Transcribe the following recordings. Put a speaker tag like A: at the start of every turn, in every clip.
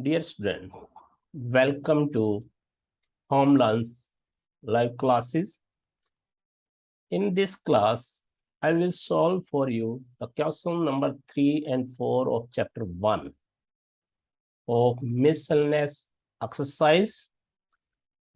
A: Dear student, welcome to HomeLearns live classes. In this class, I will solve for you the question number 3 and 4 of chapter 1 of miscellaneous exercise.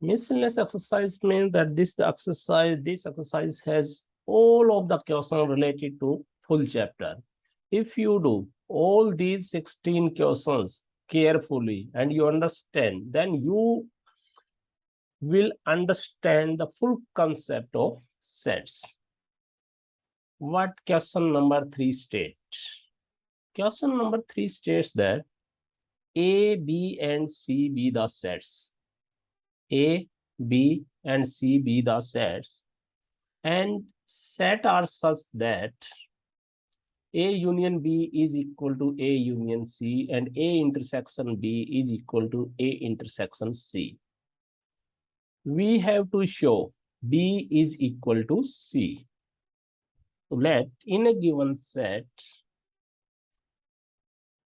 A: Miscellaneous exercise means that this exercise has all of the questions related to full chapter. If you do all these 16 questions carefully and you understand, then you will understand the full concept of sets. What question number 3 states? Question number 3 states that A, B, and C be the sets. A, B, and C be the sets, and set are such that A union B is equal to A union C, and A intersection B is equal to A intersection C. We have to show B is equal to C. Let in a given set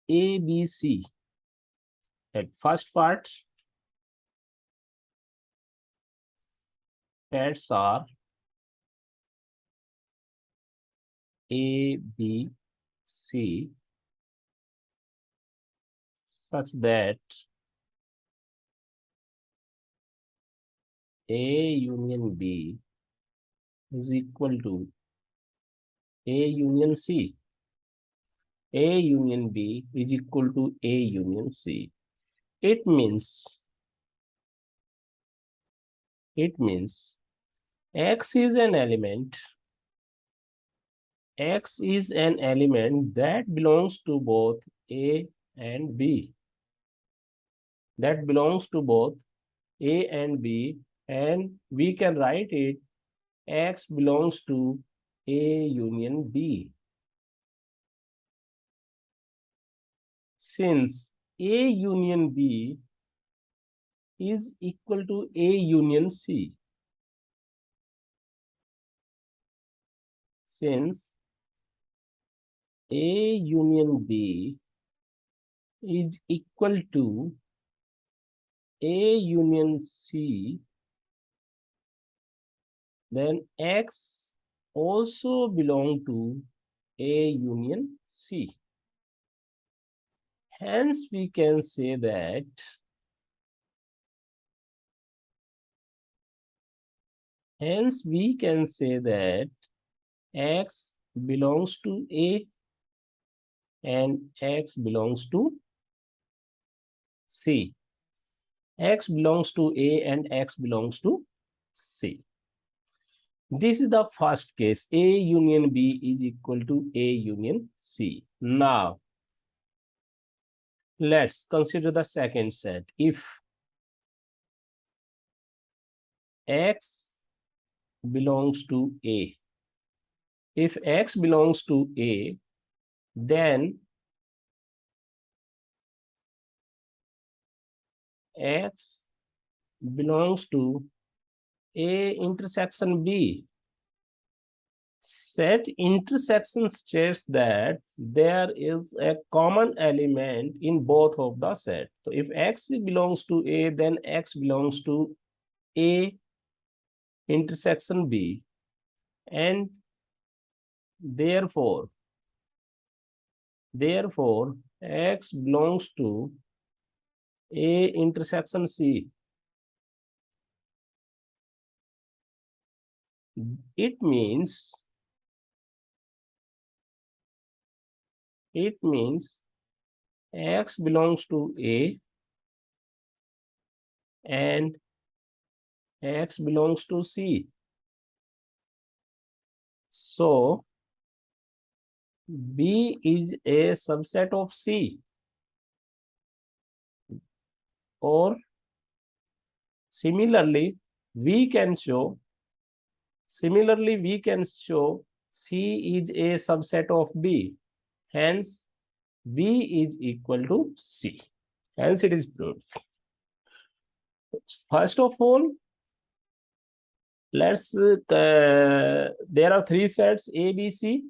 A: A, B, C, at first part, sets are A, B, C, such that A union B is equal to A union C. A union B is equal to A union C. It means X is an element. X is an element that belongs to both A and B. That belongs to both A and B, and we can write it X belongs to A union B. Since A union B is equal to A union C, since A union B is equal to A union C, then X also belongs to A union C. Hence, we can say that X belongs to A and X belongs to C. X belongs to A and X belongs to C. This is the first case. A union B is equal to A union C. Now, let's consider the second set. If X belongs to A, if X belongs to A, then X belongs to A intersection B. Set intersection states that there is a common element in both of the sets. So if X belongs to A, then X belongs to A intersection B, and therefore X belongs to A intersection C. It means X belongs to A and X belongs to C. So B is a subset of C, or similarly we can show C is a subset of B. Hence, B is equal to C. Hence, it is proved. First of all, let's there are three sets A, B, C.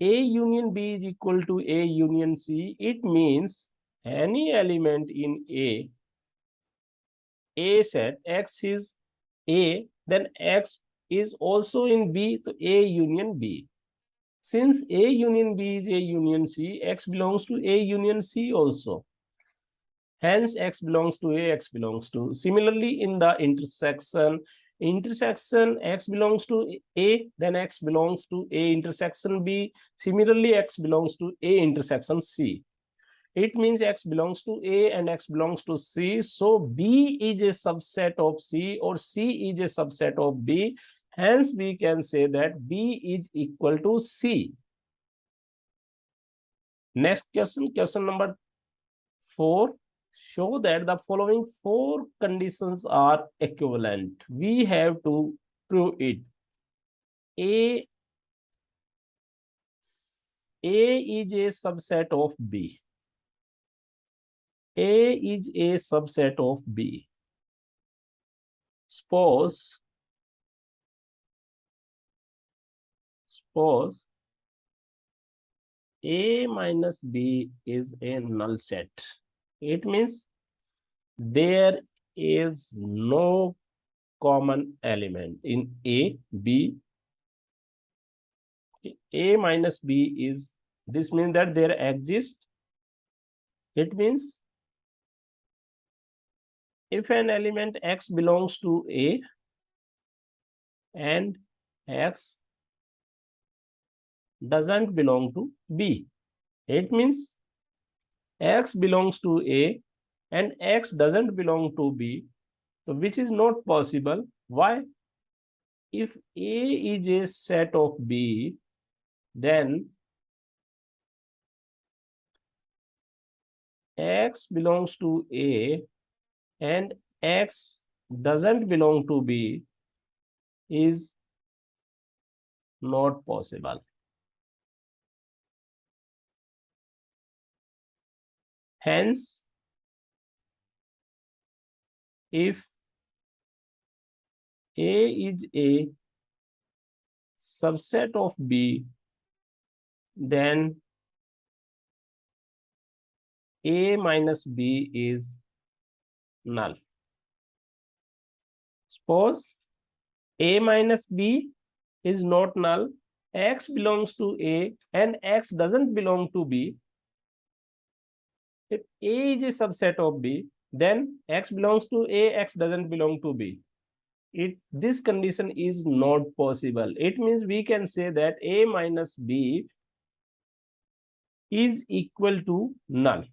A: A union B is equal to A union C. It means any element in A set, X is A, then X is also in B, so A union B. Since A union B is A union C, X belongs to A union C also. Hence, X belongs to A, X belongs to. Similarly, in the intersection, X belongs to A, then X belongs to A intersection B. Similarly, X belongs to A intersection C. It means X belongs to A and X belongs to C. So B is a subset of C or C is a subset of B. Hence, we can say that B is equal to C. Next question, question number 4. Show that the following 4 conditions are equivalent. We have to prove it. A is a subset of B. A is a subset of B. Suppose A minus B is a null set. It means there is no common element in A, B. A minus B is, this means that there exists. It means if an element X belongs to A and X doesn't belong to B, it means X belongs to A and X doesn't belong to B, so which is not possible. Why? If A is a set of B, then X belongs to A and X doesn't belong to B is not possible. Hence, if A is a subset of B, then A minus B is null. Suppose A minus B is not null, X belongs to A and X doesn't belong to B. If A is a subset of B, then X belongs to A, X doesn't belong to B. This condition is not possible. It means we can say that A minus B is equal to null.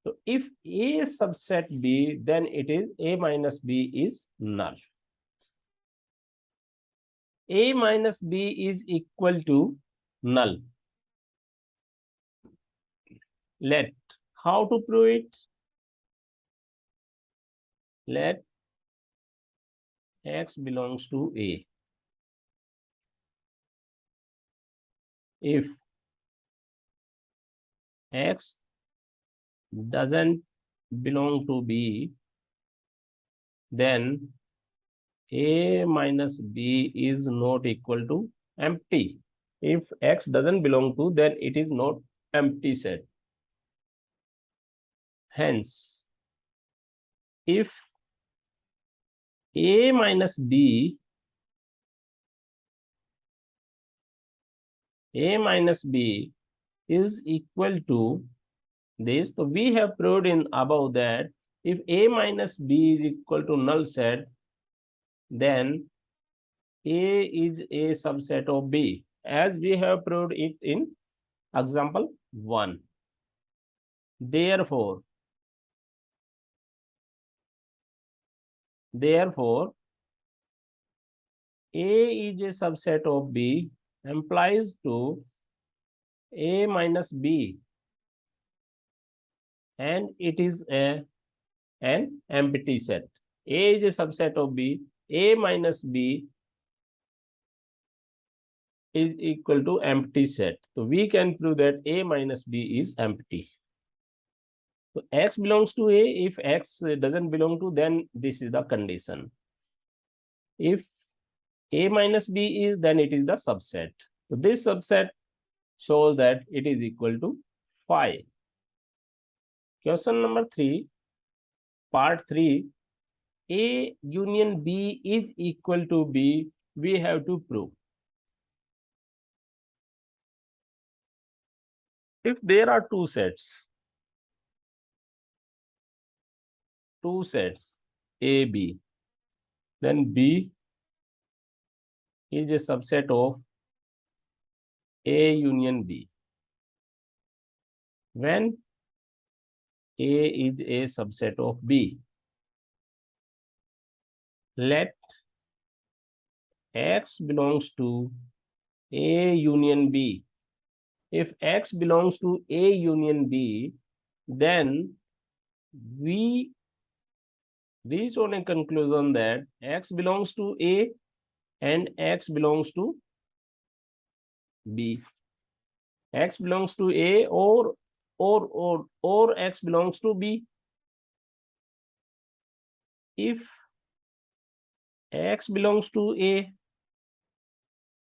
A: So if A subset B, then it is A minus B is null. A minus B is equal to null. Let, how to prove it? Let X belongs to A. If X doesn't belong to B, then A minus B is not equal to empty. If X doesn't belong to, then it is not empty set. Hence, if A minus B is equal to this, so we have proved in above that if A minus B is equal to null set, then A is a subset of B, as we have proved it in example 1. Therefore, A is a subset of B implies to A minus B, and it is an empty set. A is a subset of B, A minus B is equal to empty set. So we can prove that A minus B is empty. So X belongs to A. If X doesn't belong to, then this is the condition. If A minus B is, then it is the subset. So this subset shows that it is equal to 5. Question number 3, part 3. A union B is equal to B. We have to prove. If there are two sets A, B, then B is a subset of A union B. When A is a subset of B, let X belongs to A union B. If X belongs to A union B, then we reach on a conclusion that X belongs to A and X belongs to B. X belongs to A or X belongs to B. If X belongs to A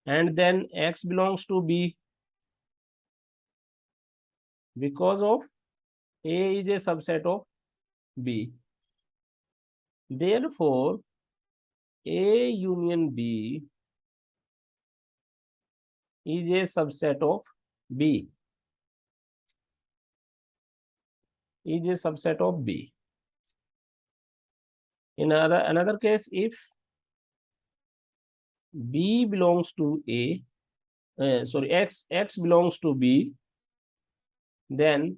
A: and then X belongs to B, because of A is a subset of B. Therefore, A union B is a subset of B. Is a subset of B. In another case, if B belongs to A, X belongs to B, then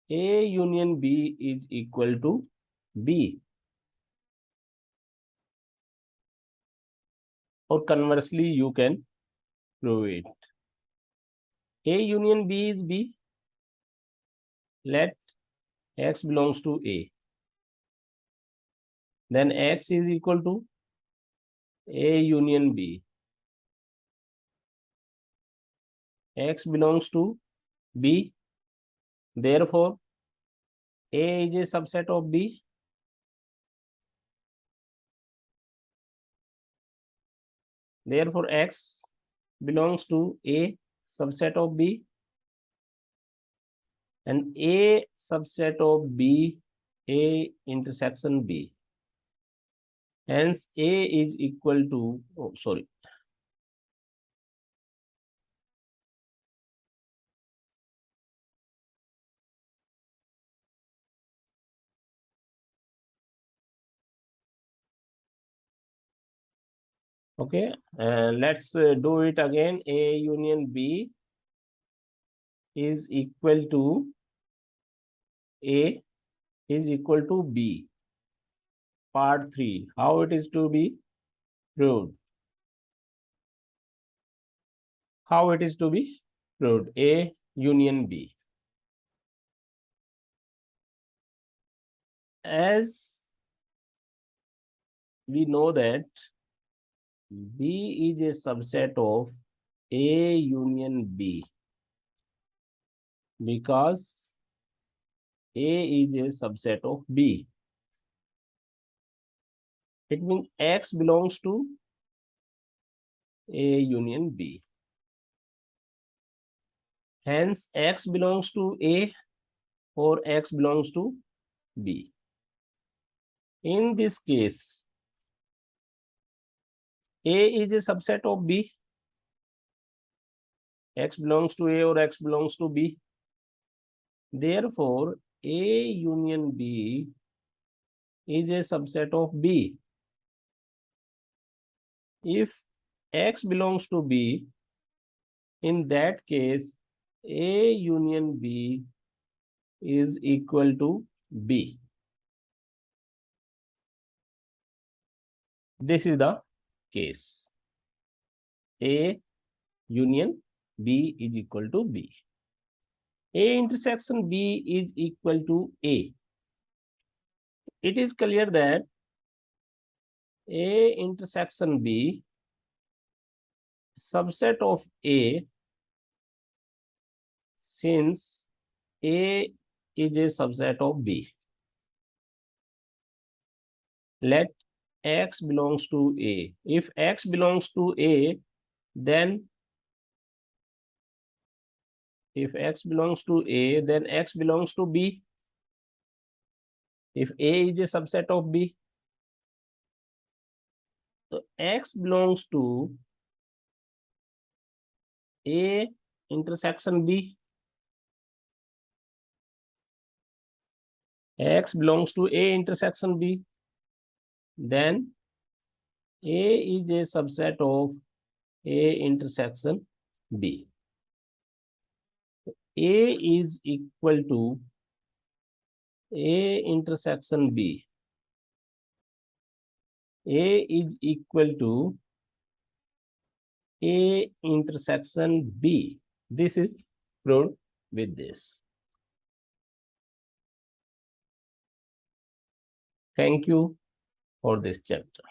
A: A union B is equal to B. Or conversely, you can prove it. A union B is B. Let X belongs to A. Then X is equal to A union B. X belongs to B. Therefore, A is a subset of B. Therefore, X belongs to A subset of B. And A subset of B, A intersection B. Hence, A is equal to, okay, let's do it again. A union B is equal to A is equal to B. Part 3. How it is to be proved? How it is to be proved? A union B. As we know that B is a subset of A union B, because A is a subset of B. It means X belongs to A union B. Hence, X belongs to A or X belongs to B. In this case, A is a subset of B. X belongs to A or X belongs to B. Therefore, A union B is a subset of B. If X belongs to B, in that case, A union B is equal to B. This is the case. A union B is equal to B. A intersection B is equal to A. It is clear that A intersection B subset of A, since A is a subset of B. Let X belongs to A. If X belongs to A, then X belongs to B. If A is a subset of B, so X belongs to A intersection B. X belongs to A intersection B. Then A is a subset of A intersection B. A is equal to A intersection B. A is equal to A intersection B. This is proved with this. Thank you for this chapter.